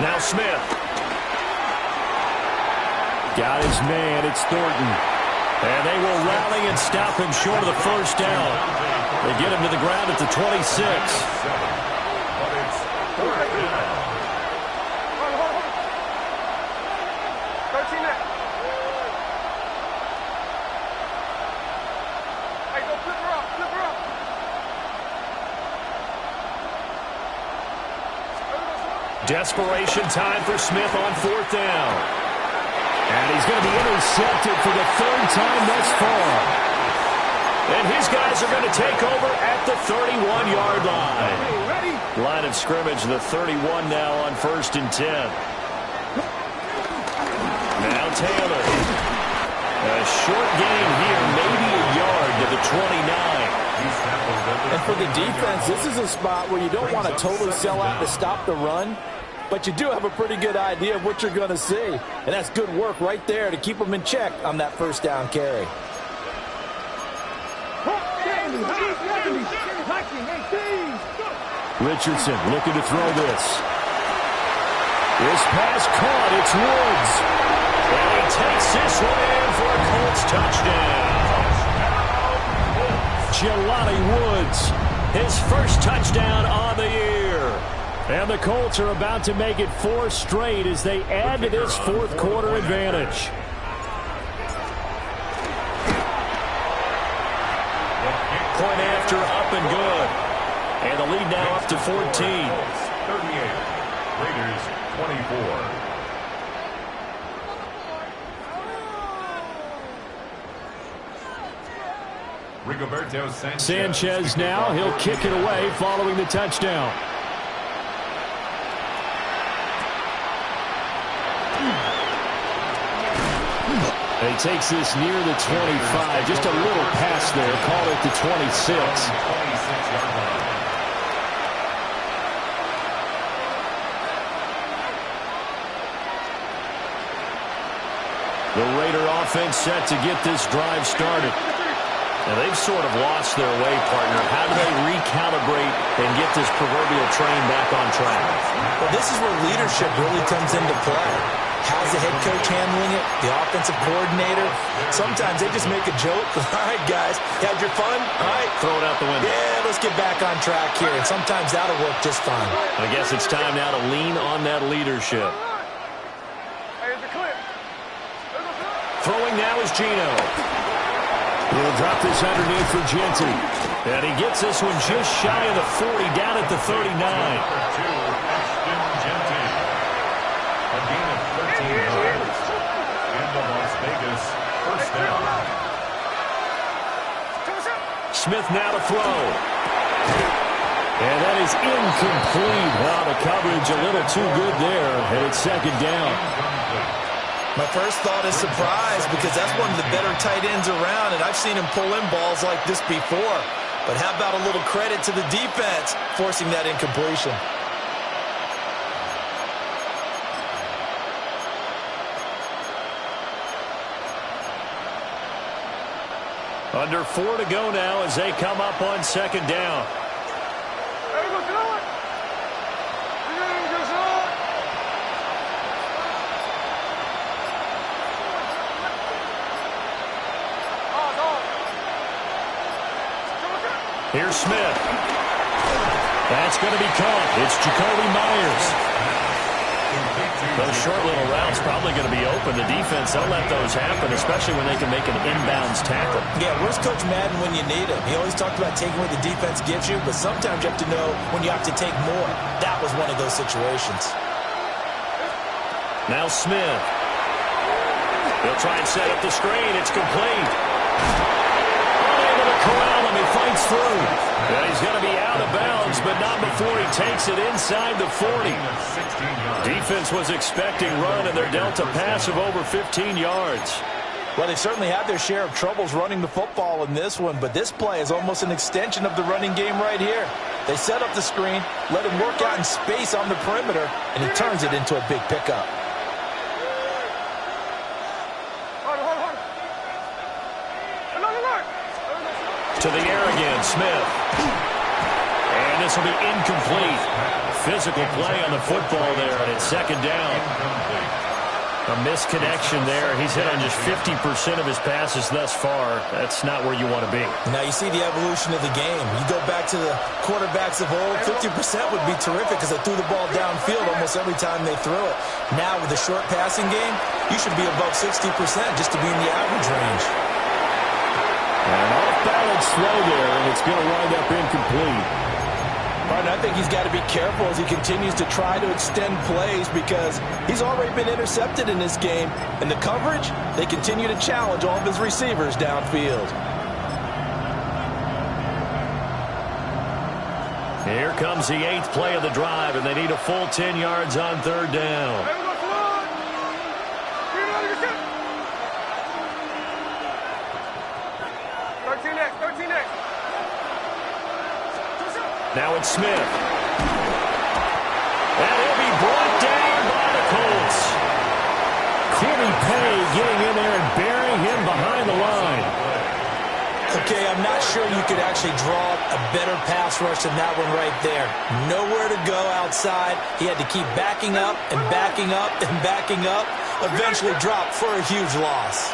Now Smith. Got his man. It's Thornton. And they will rally and stop him short of the first down. They get him to the ground at the 26. Desperation time for Smith on 4th down. And he's going to be intercepted for the 3rd time thus far. And his guys are going to take over at the 31-yard line. Line of scrimmage, the 31 now on 1st and 10. Now Taylor. A short gain here, maybe a yard to the 29. And for the defense, this is a spot where you don't want to totally sell out to stop the run, but you do have a pretty good idea of what you're going to see. And that's good work right there to keep them in check on that 1st down carry. Richardson looking to throw this. This pass caught. It's Woods. And he takes this one in for a Colts touchdown. Jelani Woods, his first touchdown on the year. And the Colts are about to make it 4 straight as they add to this 4th quarter advantage. Point after, up and good. And the lead now up to 14. 38. Raiders 24. Rigoberto Sanchez now, he'll kick it away following the touchdown. He takes this near the 25. Just a little pass there. Call it the 26. The Raider offense set to get this drive started. Now, they've sort of lost their way, partner. How do they recalibrate and get this proverbial train back on track? Well, this is where leadership really comes into play. How's the head coach handling it? The offensive coordinator? Sometimes they just make a joke. All right, guys, you had your fun? All right. Throw it out the window. Yeah, let's get back on track here. And sometimes that'll work just fine. I guess it's time now to lean on that leadership. Throwing now is Gino. He'll drop this underneath for Genty. And he gets this one just shy of the 40, down at the 39. Smith now to throw. And that is incomplete. Wow, the coverage a little too good there. And it's 2nd down. My first thought is surprise because that's one of the better tight ends around, and I've seen him pull in balls like this before. But how about a little credit to the defense forcing that incompletion? Under 4 to go now as they come up on 2nd down. Here's Smith. That's going to be caught. It's Jacoby Myers. Those short little routes probably going to be open. The defense, they'll let those happen, especially when they can make an inbounds tackle. Yeah, where's Coach Madden when you need him? He always talked about taking what the defense gives you, but sometimes you have to know when you have to take more. That was one of those situations. Now Smith. He'll try and set up the screen. It's complete. Unable to corral him. He fights through. And he's going to be out of bounds, but not before he takes it inside the 40. Defense was expecting run, and they're dealt a pass of over 15 yards. Well, they certainly had their share of troubles running the football in this one, but this play is almost an extension of the running game right here. They set up the screen, let him work out in space on the perimeter, and he turns it into a big pickup. To the air again, Smith. And this will be incomplete. Physical play on the football there, and it's second down. A misconnection there. He's hit on just 50% of his passes thus far. That's not where you want to be. Now you see the evolution of the game. You go back to the quarterbacks of old, 50% would be terrific because they threw the ball downfield almost every time they threw it. Now with the short passing game, you should be above 60% just to be in the average range. And off-balance throw there, and it's going to wind up incomplete. Martin, I think he's got to be careful as he continues to try to extend plays because he's already been intercepted in this game. And the coverage, they continue to challenge all of his receivers downfield. Here comes the 8th play of the drive, and they need a full 10 yards on third down. 13X. Now it's Smith. And he'll be brought down by the Colts. Quimmy Pay getting in there and burying him behind the line. Okay, I'm not sure you could actually draw a better pass rush than that one right there. Nowhere to go outside. He had to keep backing up and backing up and backing up. Eventually dropped for a huge loss.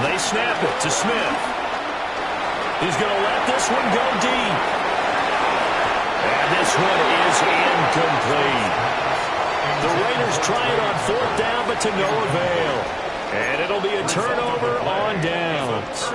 They snap it to Smith. He's going to let this one go deep. And this one is incomplete. The Raiders try it on fourth down, but to no avail. And it'll be a turnover on downs.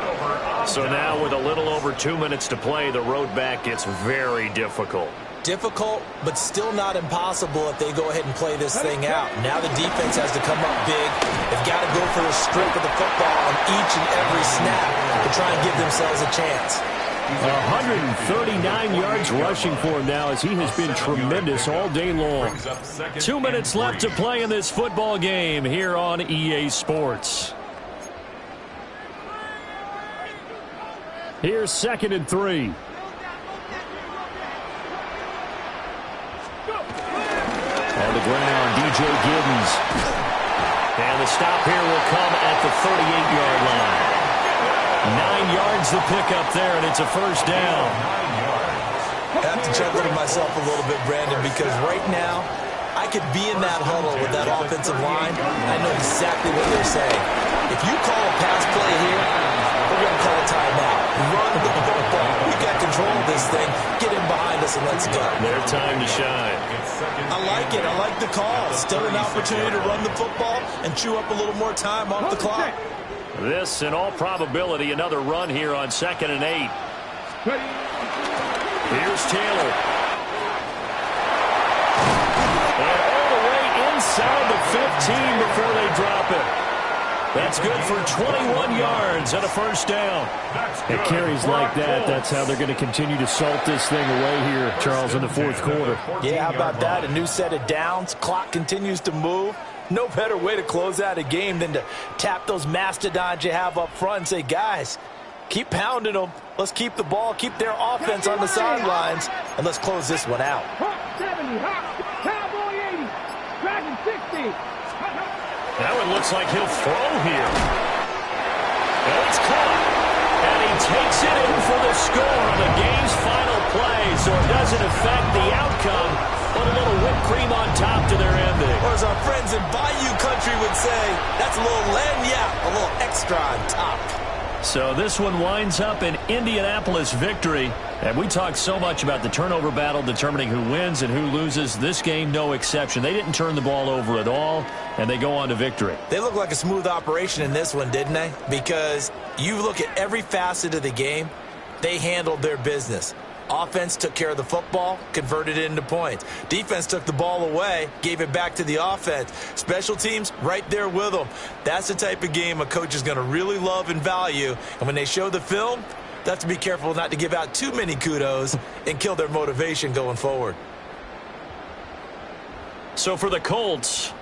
So now with a little over 2 minutes to play, the road back gets very difficult. Difficult, but still not impossible if they go ahead and play this thing out. Now the defense has to come up big. They've got to go for the strip of the football on each and every snap to try and give themselves a chance. 139 yards rushing for him now as he has been tremendous all day long. 2 minutes left to play in this football game here on EA Sports. Here's 2nd and 3. On the ground, DJ Giddens. And the stop here will come at the 38-yard line. 9 yards the pickup there, and it's a first down. I have to chuckle to myself a little bit, Brandon, because right now I could be in that huddle with that offensive line. I know exactly what they're saying. If you call a pass play here, we're going to call a timeout. Run the football. We got control of this thing. Get in behind us and let's go. Their time to shine. I like it. I like the call. Still an opportunity to run the football and chew up a little more time off the clock. This, in all probability, another run here on 2nd and 8. Here's Taylor. And all the way inside the 15 before they drop it. That's good for 21 yards and a first down. It carries like that. That's how they're going to continue to salt this thing away here, Charles, in the fourth quarter. Yeah, how about that? A new set of downs. Clock continues to move. No better way to close out a game than to tap those mastodons you have up front and say, guys, keep pounding them. Let's keep the ball, keep their offense on the sidelines, and let's close this one out. Hawk 70, Hawk, Cowboy 80, Dragon 60. Now it looks like he'll throw here. And it's caught. And he takes it in for the score on the game's final play, so it doesn't affect the outcome, but a little whipped cream on top to their ending. Or as our friends in Bayou Country would say, that's a little lagniappe, a little extra on top. So this one winds up an Indianapolis victory. And we talked so much about the turnover battle determining who wins and who loses. This game, no exception. They didn't turn the ball over at all, and they go on to victory. They look like a smooth operation in this one, didn't they? Because you look at every facet of the game, they handled their business. Offense took care of the football, converted it into points. Defense took the ball away, gave it back to the offense. Special teams, right there with them. That's the type of game a coach is going to really love and value. And when they show the film, they have to be careful not to give out too many kudos and kill their motivation going forward. So for the Colts,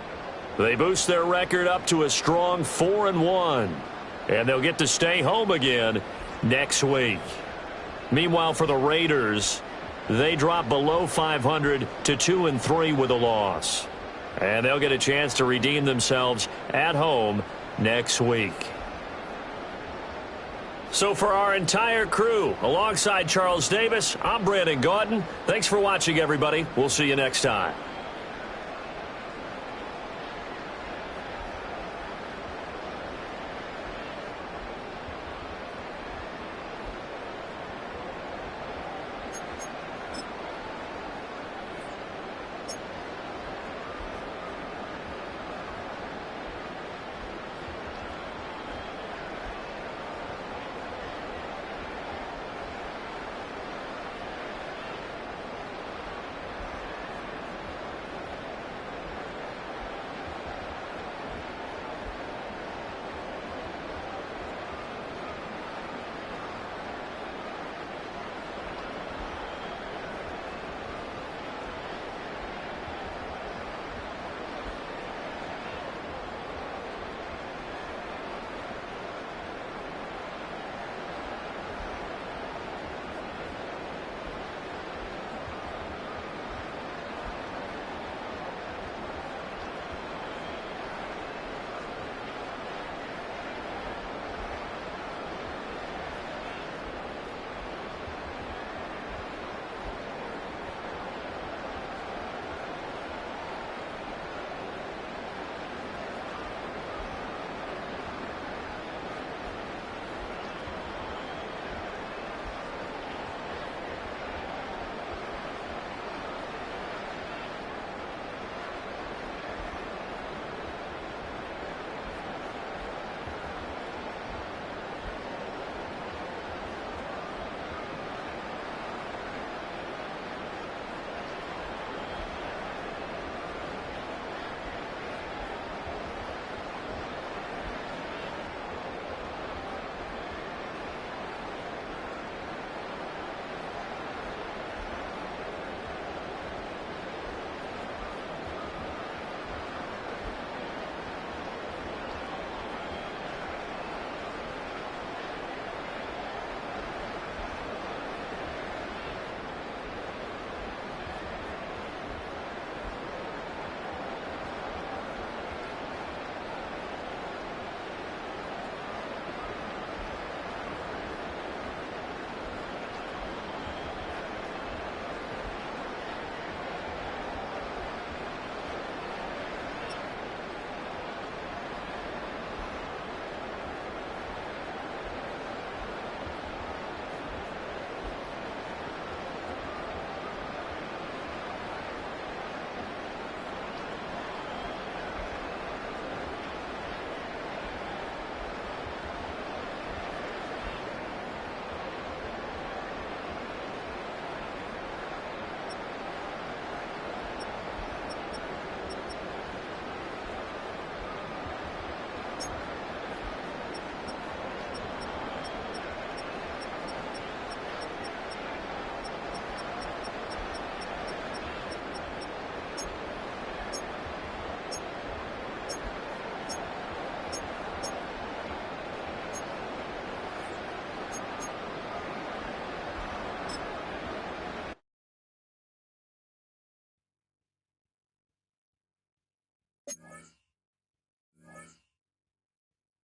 they boost their record up to a strong 4-1. And they'll get to stay home again next week. Meanwhile, for the Raiders, they drop below 500 to 2-3 with a loss. And they'll get a chance to redeem themselves at home next week. So for our entire crew, alongside Charles Davis, I'm Brandon Gaudin. Thanks for watching, everybody. We'll see you next time.